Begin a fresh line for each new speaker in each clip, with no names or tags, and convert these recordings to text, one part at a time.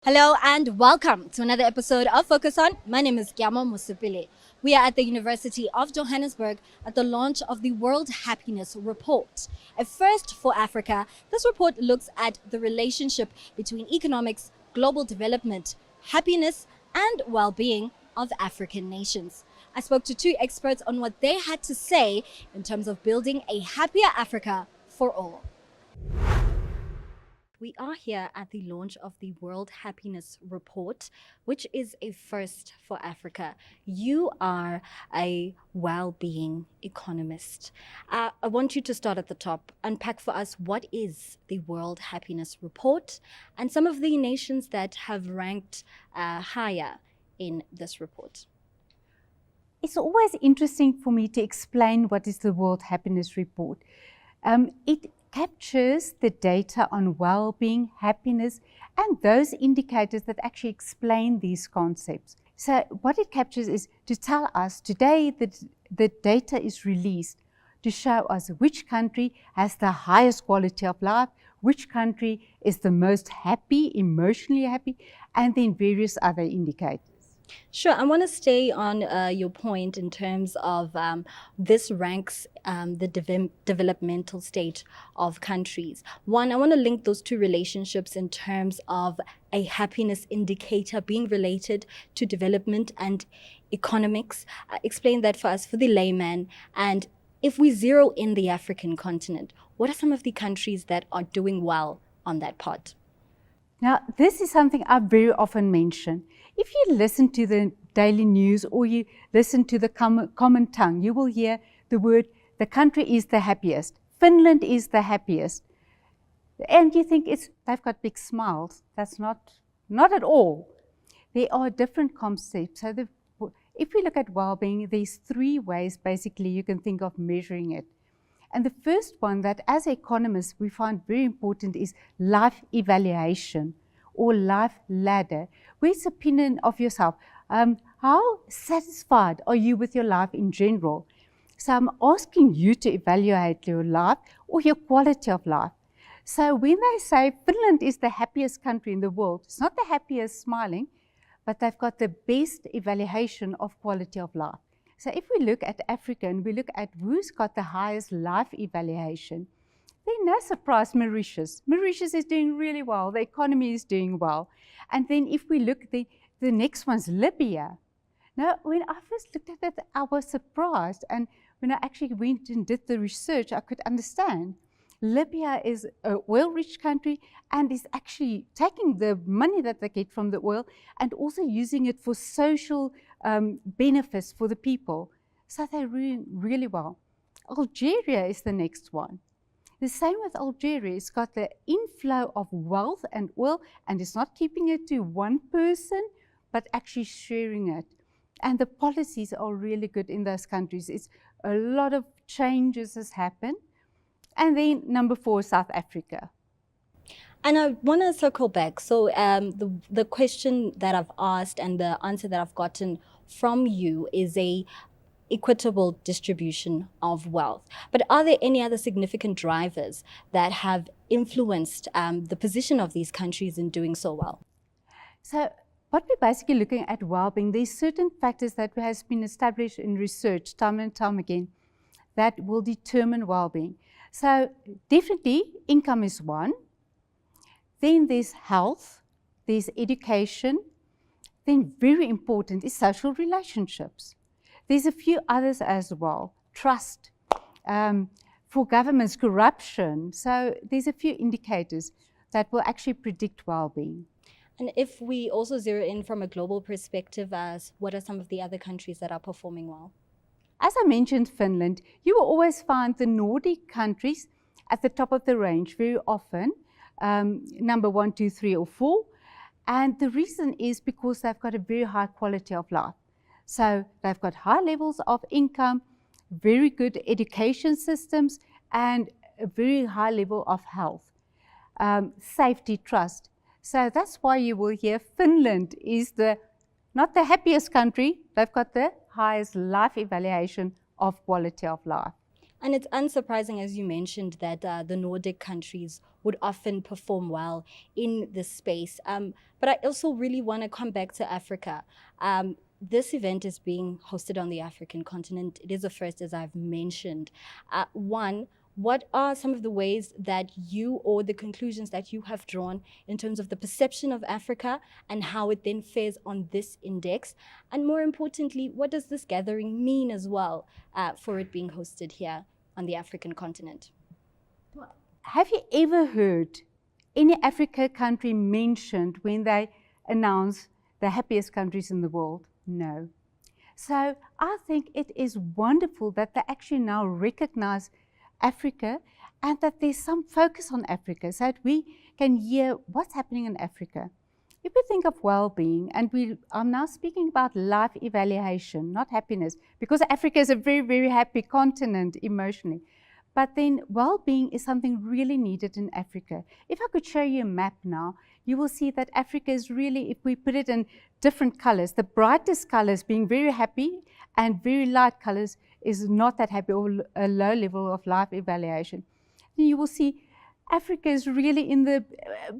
Hello and welcome to another episode of Focus On. My name is Gyamo Musipile. We are at the University of Johannesburg at the launch of the World Happiness Report. A first for Africa, this report looks at the relationship between economics, global development, happiness, and well-being of African nations. I spoke to two experts on what they had to say in terms of building a happier Africa for all. We are here at the launch of the World Happiness Report, which is a first for Africa. You are a well-being economist. I want you to start at the top. Unpack for us what is the World Happiness Report and some of the nations that have ranked higher in this report.
It's always interesting for me to explain what is the World Happiness Report. It captures the data on well-being, happiness, and those indicators that actually explain these concepts. So what it captures is to tell us today that the data is released to show us which country has the highest quality of life, which country is the most happy, emotionally happy, and then various other indicators.
Sure. I want to stay on your point in terms of this ranks the developmental state of countries. One, I want to link those two relationships in terms of a happiness indicator being related to development and economics. Explain that for us, for the layman. And if we zero in the African continent, what are some of the countries that are doing well on that part?
Now, this is something I very often mention. If you listen to the daily news or you listen to the common tongue, you will hear the word, the country is the happiest. Finland is the happiest. And you think they've got big smiles. That's not at all. There are different concepts. So if we look at well-being, there's three ways basically you can think of measuring it. And the first one that as economists we find very important is life evaluation or life ladder. Where's opinion of yourself? How satisfied are you with your life in general? So I'm asking you to evaluate your life or your quality of life. So when they say Finland is the happiest country in the world, it's not the happiest smiling, but they've got the best evaluation of quality of life. So if we look at Africa and we look at who's got the highest life evaluation, then no surprise, Mauritius. Mauritius is doing really well. The economy is doing well. And then if we look, the next one's Libya. Now, when I first looked at it, I was surprised. And when I actually went and did the research, I could understand. Libya is an oil-rich country and is actually taking the money that they get from the oil and also using it for social benefits for the people. So they're doing really well. Algeria is the next one. The same with Algeria. It's got the inflow of wealth and oil, and it's not keeping it to one person, but actually sharing it. And the policies are really good in those countries. It's a lot of changes has happened. And then number 4, South Africa.
And I want to circle back. So the question that I've asked and the answer that I've gotten from you is a equitable distribution of wealth. But are there any other significant drivers that have influenced the position of these countries in doing so well?
So what we're basically looking at well-being, there's certain factors that has been established in research time and time again that will determine well-being. So definitely income is one. Then there's health, there's education. Then very important is social relationships. There's a few others as well. Trust, for governments, corruption. So there's a few indicators that will actually predict well-being.
And if we also zero in from a global perspective, what are some of the other countries that are performing well?
As I mentioned Finland, you will always find the Nordic countries at the top of the range very often, number 1, 2, 3, or 4. And the reason is because they've got a very high quality of life. So they've got high levels of income, very good education systems, and a very high level of health, safety, trust. So that's why you will hear Finland is not the happiest country, they've got the highest life evaluation of quality of life.
And it's unsurprising, as you mentioned, that the Nordic countries would often perform well in this space. But I also really want to come back to Africa. This event is being hosted on the African continent. It is a first, as I've mentioned. One, what are some of the ways that you, or the conclusions that you have drawn in terms of the perception of Africa and how it then fares on this index? And more importantly, what does this gathering mean as well for it being hosted here on the African continent?
Have you ever heard any Africa country mentioned when they announce the happiest countries in the world? No. So I think it is wonderful that they actually now recognize Africa and that there's some focus on Africa so that we can hear what's happening in Africa. If we think of well-being, and I'm now speaking about life evaluation, not happiness, because Africa is a very, very happy continent emotionally. But then well-being is something really needed in Africa. If I could show you a map now, you will see that Africa is really, if we put it in different colors, the brightest colors being very happy and very light colors is not that happy, or a low level of life evaluation. Then you will see Africa is really in the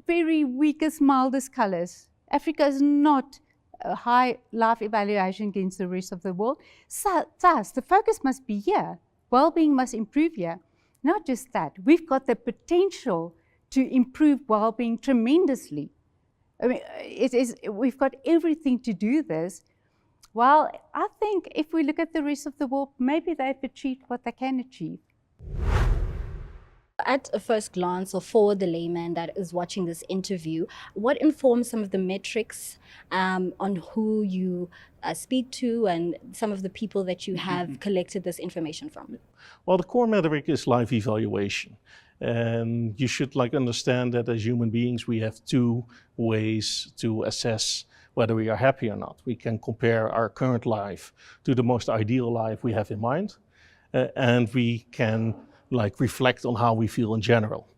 very weakest, mildest colors. Africa is not a high life evaluation against the rest of the world. So, thus, the focus must be here. Well-being must improve here. Not just that, we've got the potential to improve well-being tremendously. I mean, we've got everything to do this. Well, I think if we look at the rest of the world, maybe they've achieved what they can achieve.
At a first glance, or for the layman that is watching this interview, what informs some of the metrics on who you speak to and some of the people that you have collected this information from?
Well, the core metric is life evaluation. And you should understand that as human beings, we have two ways to assess whether we are happy or not. We can compare our current life to the most ideal life we have in mind, and we can reflect on how we feel in general.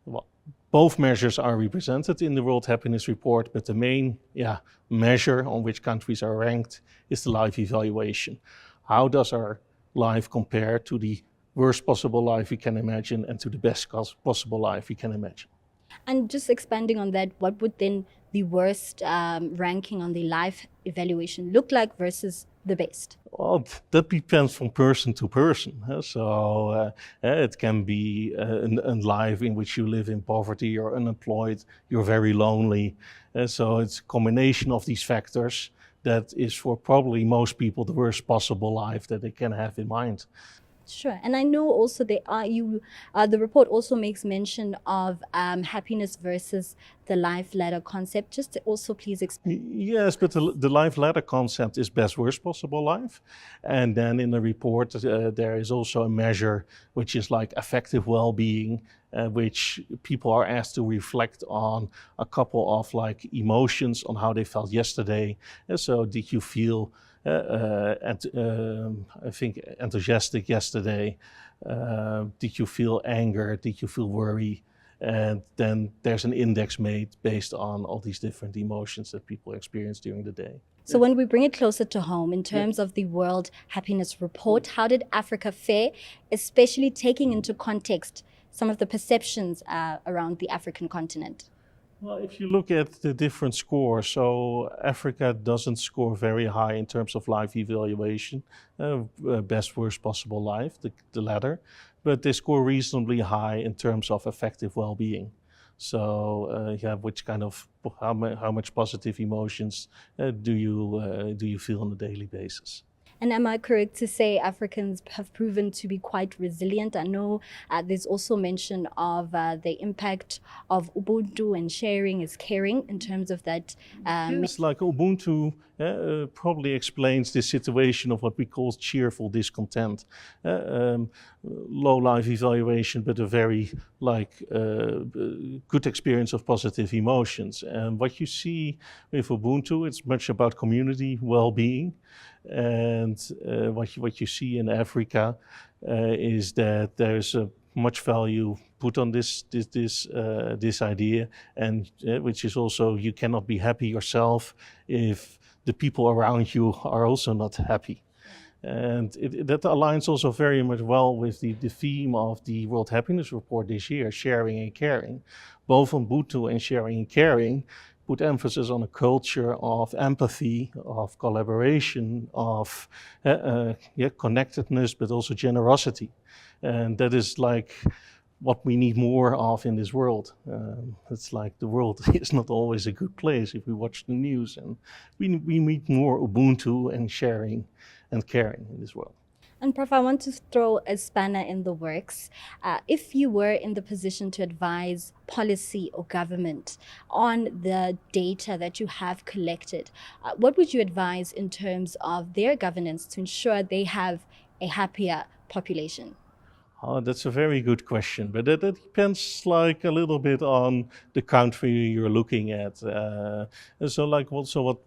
Well, both measures are represented in the World Happiness Report, but the main measure on which countries are ranked is the life evaluation. How does our life compare to the worst possible life we can imagine and to the best possible life we can imagine?
And just expanding on that, what would then the worst ranking on the life evaluation look like versus the best?
Well, that depends from person to person. So it can be a life in which you live in poverty, you're unemployed, you're very lonely. So it's a combination of these factors that is for probably most people the worst possible life that they can have in mind.
Sure. And I know also the report also makes mention of happiness versus the life ladder concept. Just to also please explain.
Yes, but the life ladder concept is best worst possible life. And then in the report, there is also a measure which is affective well-being, which people are asked to reflect on a couple of emotions on how they felt yesterday. And so did you feel I think enthusiastic yesterday? Did you feel anger? Did you feel worry? And then there's an index made based on all these different emotions that people experience during the day.
So when we bring it closer to home, in terms of the World Happiness Report, how did Africa fare, especially taking into context some of the perceptions around the African continent?
Well, if you look at the different scores, so Africa doesn't score very high in terms of life evaluation, best worst possible life, the latter, but they score reasonably high in terms of affective well-being. So which kind of how much positive emotions do you feel on a daily basis?
And am I correct to say Africans have proven to be quite resilient? I know there's also mention of the impact of Ubuntu and sharing is caring in terms of that.
Yes, Ubuntu probably explains this situation of what we call cheerful discontent. Low life evaluation, but a very good experience of positive emotions. And what you see with Ubuntu, it's much about community well-being. And what you see in Africa is that there's much value put on this idea, and which is also you cannot be happy yourself if the people around you are also not happy. And that aligns also very much well with the theme of the World Happiness Report this year, sharing and caring. Both Ubuntu and sharing and caring put emphasis on a culture of empathy, of collaboration, of connectedness, but also generosity. And that is like what we need more of in this world. It's like the world is not always a good place if we watch the news, and we need more Ubuntu and sharing and caring in this world.
And Prof, I want to throw a spanner in the works. If you were in the position to advise policy or government on the data that you have collected, what would you advise in terms of their governance to ensure they have a happier population?
Oh, that's a very good question, but that depends like a little bit on the country you're looking at. And so like also what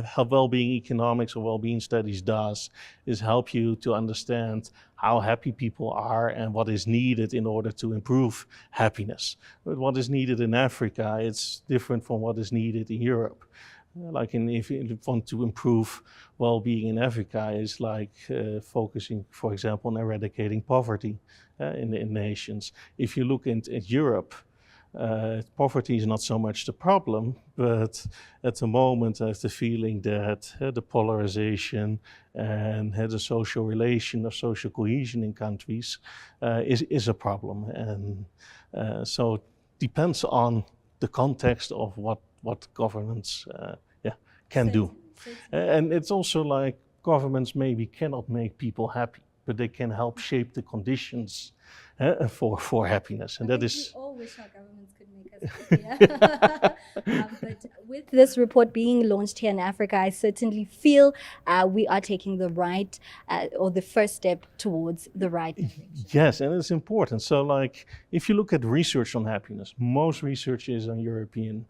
how well-being economics or well-being studies does is help you to understand how happy people are and what is needed in order to improve happiness. But what is needed in Africa, it's different from what is needed in Europe. Like if you want to improve well-being in Africa, is like focusing, for example, on eradicating poverty in nations. If you look at Europe, poverty is not so much the problem, but at the moment I have the feeling that the polarization and the social relation or social cohesion in countries is a problem. And so it depends on the context of what governments can do. And it's also like governments maybe cannot make people happy, but they can help shape the conditions for happiness. And that is...
We all wish our governments could make us happier. But with this report being launched here in Africa, I certainly feel we are taking the right or the first step towards the right direction.
Yes, and it's important. So like, if you look at research on happiness, most research is on European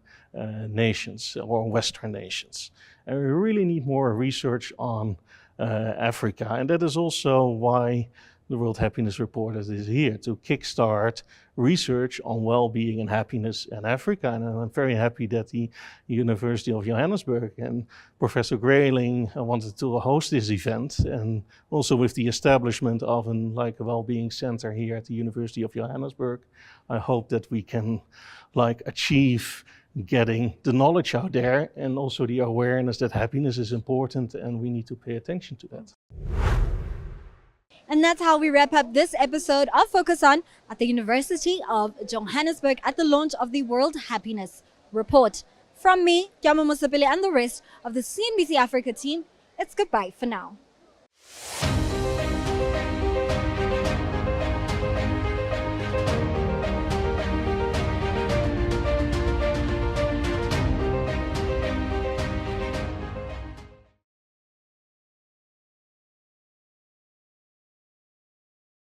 nations or Western nations. And we really need more research on Africa. And that is also why the World Happiness Report is here, to kickstart research on well-being and happiness in Africa. And I'm very happy that the University of Johannesburg and Professor Grayling wanted to host this event, and also with the establishment of a well-being center here at the University of Johannesburg. I hope that we can achieve getting the knowledge out there and also the awareness that happiness is important and we need to pay attention to that.
And that's how we wrap up this episode of Focus On at the University of Johannesburg at the launch of the World Happiness Report. From me, Kyama Mosapile, and the rest of the CNBC Africa team, it's goodbye for now.